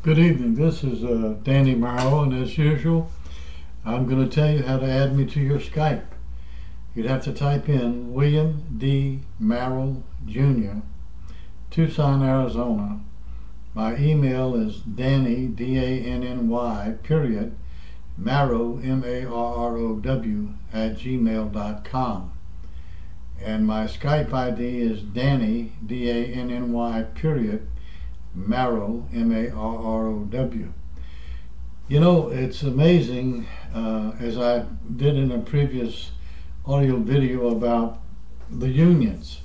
Good evening. This is Danny Morrow, and as usual, I'm going to tell you how to add me to your Skype. You'd have to type in William D. Morrow Jr., Tucson, Arizona. My email is Danny, D-A-N-N-Y, period, Marrow, M-A-R-R-O-W, @gmail.com. And my Skype ID is Danny, D-A-N-N-Y, period, Marrow, M-A-R-R-O-W. You know, it's amazing, as I did in a previous audio video about the unions.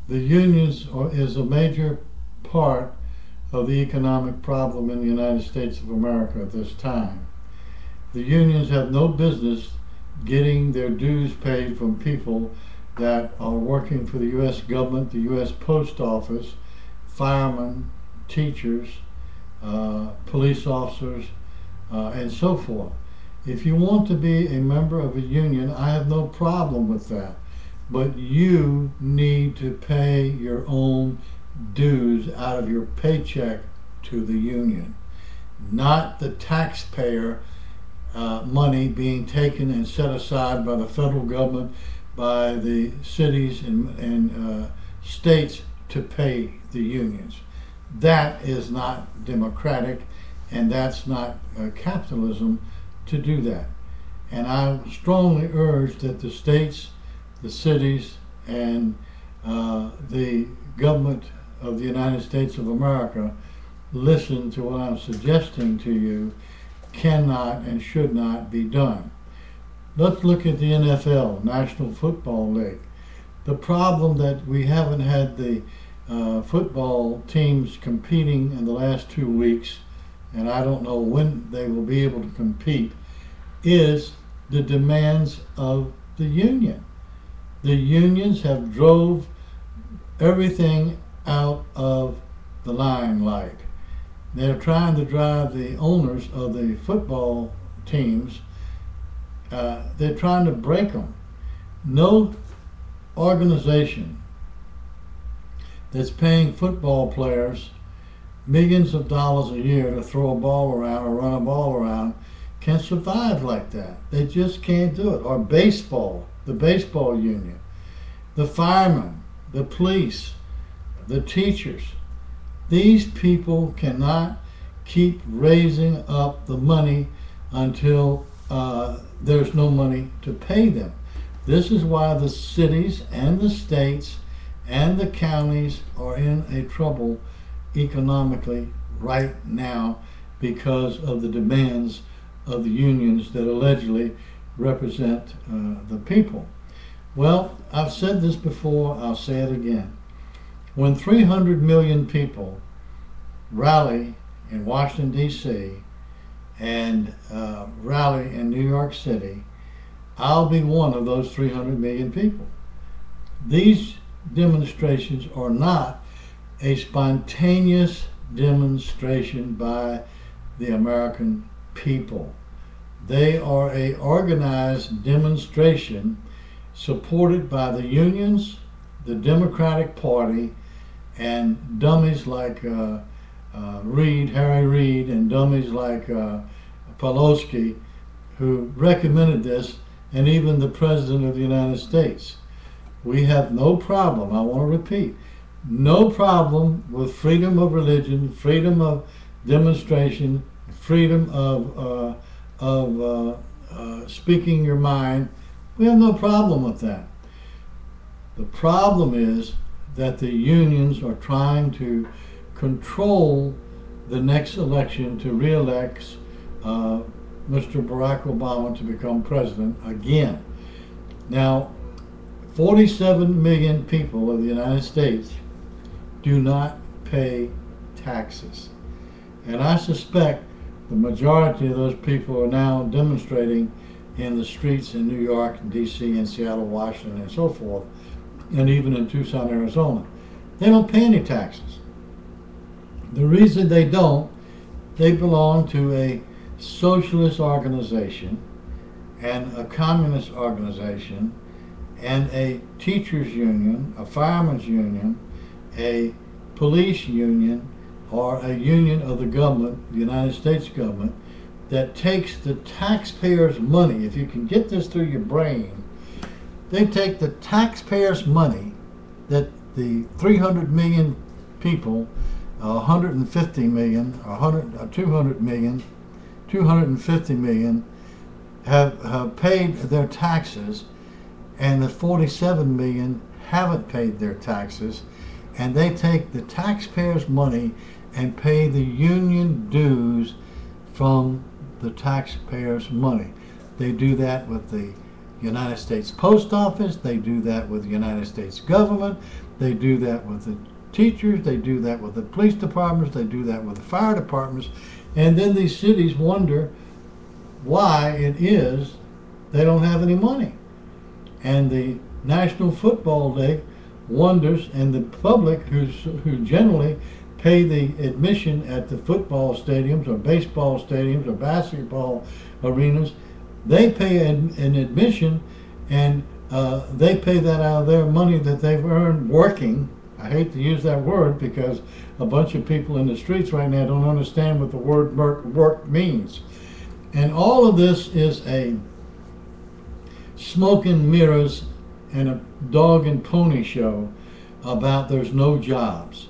The unions is a major part of the economic problem in the United States of America at this time. The unions have no business getting their dues paid from people that are working for the U.S. government, the U.S. Post Office, firemen, teachers, police officers, and so forth. If you want to be a member of a union, I have no problem with that. But you need to pay your own dues out of your paycheck to the union, not the taxpayer money being taken and set aside by the federal government, by the cities and states to pay the unions. That is not democratic, and that's not capitalism to do that. And I strongly urge that the states, the cities, and the government of the United States of America listen to what I'm suggesting to you cannot and should not be done. Let's look at the NFL, National Football League. The problem that we haven't had the football teams competing in the last 2 weeks, and I don't know when they will be able to compete, is the demands of the union. The unions have drove everything out of the limelight. They're trying to drive the owners of the football teams, they're trying to break them. No organization that's paying football players millions of dollars a year to throw a ball around or run a ball around can survive like that. They just can't do it. Or baseball, the baseball union, the firemen, the police, the teachers. These people cannot keep raising up the money until there's no money to pay them. This is why the cities and the states and the counties are in a trouble economically right now because of the demands of the unions that allegedly represent the people. Well, I've said this before, I'll say it again. When 300 million people rally in Washington, D.C. and rally in New York City, I'll be one of those 300 million people. These demonstrations are not a spontaneous demonstration by the American people. They are an organized demonstration supported by the unions, the Democratic Party, and dummies like Harry Reid, and dummies like Pelosi, who recommended this, and even the President of the United States. We have no problem, I want to repeat, no problem with freedom of religion, freedom of demonstration, freedom of speaking your mind. We have no problem with that. The problem is that the unions are trying to control the next election to re-elect Mr. Barack Obama to become president again. Now, 47 million people of the United States do not pay taxes. And I suspect the majority of those people are now demonstrating in the streets in New York, D.C., and Seattle, Washington, and so forth, and even in Tucson, Arizona. They don't pay any taxes. The reason they don't, they belong to a socialist organization and a communist organization and a teachers union, a firemen's union, a police union, are a union of the government, the United States government, that takes the taxpayers' money. If you can get this through your brain, they take the taxpayers' money that the 300 million people, 150 million, 100, 200 million, 250 million have paid their taxes, and the 47 million haven't paid their taxes, and they take the taxpayers' money and pay the union dues from the taxpayers' money. They do that with the United States Post Office, they do that with the United States government, they do that with the teachers, they do that with the police departments, they do that with the fire departments, and then these cities wonder why it is they don't have any money. And the National Football League wonders, and the public who generally pay the admission at the football stadiums or baseball stadiums or basketball arenas, they pay an admission, and they pay that out of their money that they've earned working. I hate to use that word because a bunch of people in the streets right now don't understand what the word work means. And all of this is a smoke and mirrors and a dog and pony show about there's no jobs,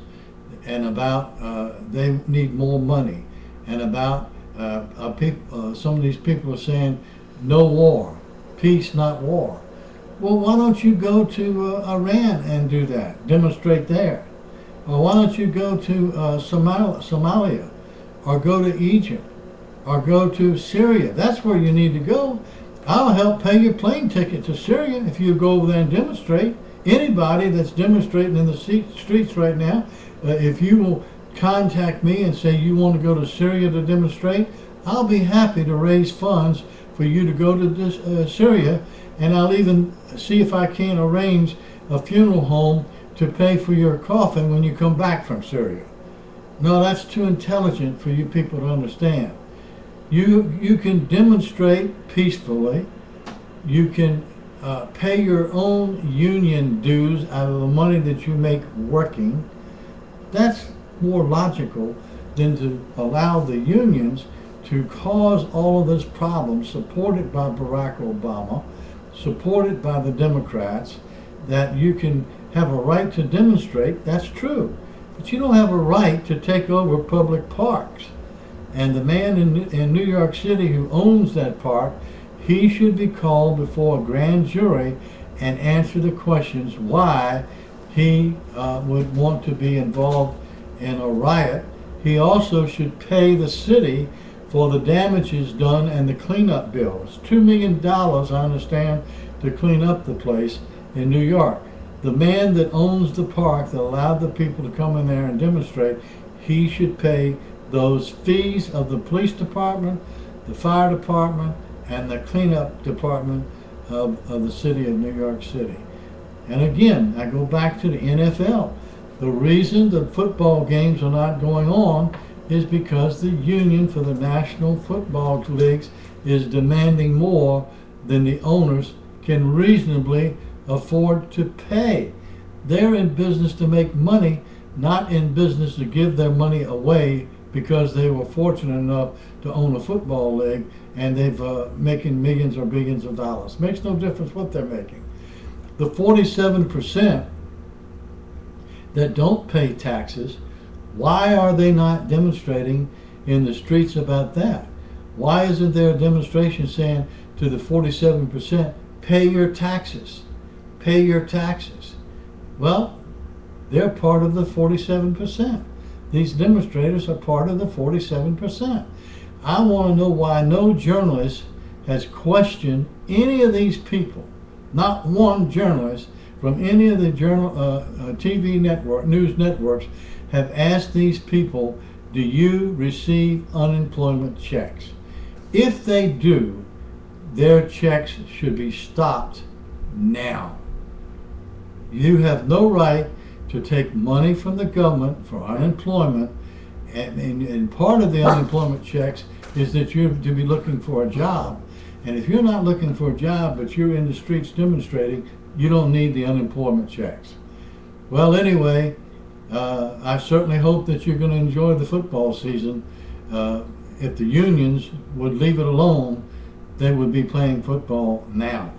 and about they need more money, and about some of these people are saying no war, peace not war. Well, why don't you go to Iran and do that, demonstrate there? Or why don't you go to Somalia, or go to Egypt, or go to Syria? That's where you need to go. I'll help pay your plane ticket to Syria if you go over there and demonstrate. Anybody that's demonstrating in the streets right now, if you will contact me and say you want to go to Syria to demonstrate, I'll be happy to raise funds for you to go to Syria, and I'll even see if I can arrange a funeral home to pay for your coffin when you come back from Syria. No, that's too intelligent for you people to understand. You can demonstrate peacefully. You can pay your own union dues out of the money that you make working. That's more logical than to allow the unions to cause all of this problem, supported by Barack Obama, supported by the Democrats, that you can have a right to demonstrate. That's true. But you don't have a right to take over public parks. And the man in New York City who owns that park, he should be called before a grand jury and answer the questions why he would want to be involved in a riot. He also should pay the city for the damages done and the cleanup bills. $2 million, I understand, to clean up the place in New York. The man that owns the park that allowed the people to come in there and demonstrate, he should pay those fees of the police department, the fire department, and the cleanup department of the city of New York City. And again, I go back to the NFL. The reason the football games are not going on is because the union for the National Football Leagues is demanding more than the owners can reasonably afford to pay. They're in business to make money, not in business to give their money away because they were fortunate enough to own a football league and they've making millions or billions of dollars. Makes no difference what they're making. The 47% that don't pay taxes, why are they not demonstrating in the streets about that? Why isn't there a demonstration saying to the 47%, pay your taxes, pay your taxes? Well, they're part of the 47%. These demonstrators are part of the 47%. I want to know why no journalist has questioned any of these people. Not one journalist from any of the TV network, news networks have asked these people, do you receive unemployment checks? If they do, their checks should be stopped now. You have no right to take money from the government for unemployment, and part of the unemployment checks is that you're to be looking for a job. And if you're not looking for a job, but you're in the streets demonstrating, you don't need the unemployment checks. Well, anyway, I certainly hope that you're going to enjoy the football season. If the unions would leave it alone, they would be playing football now.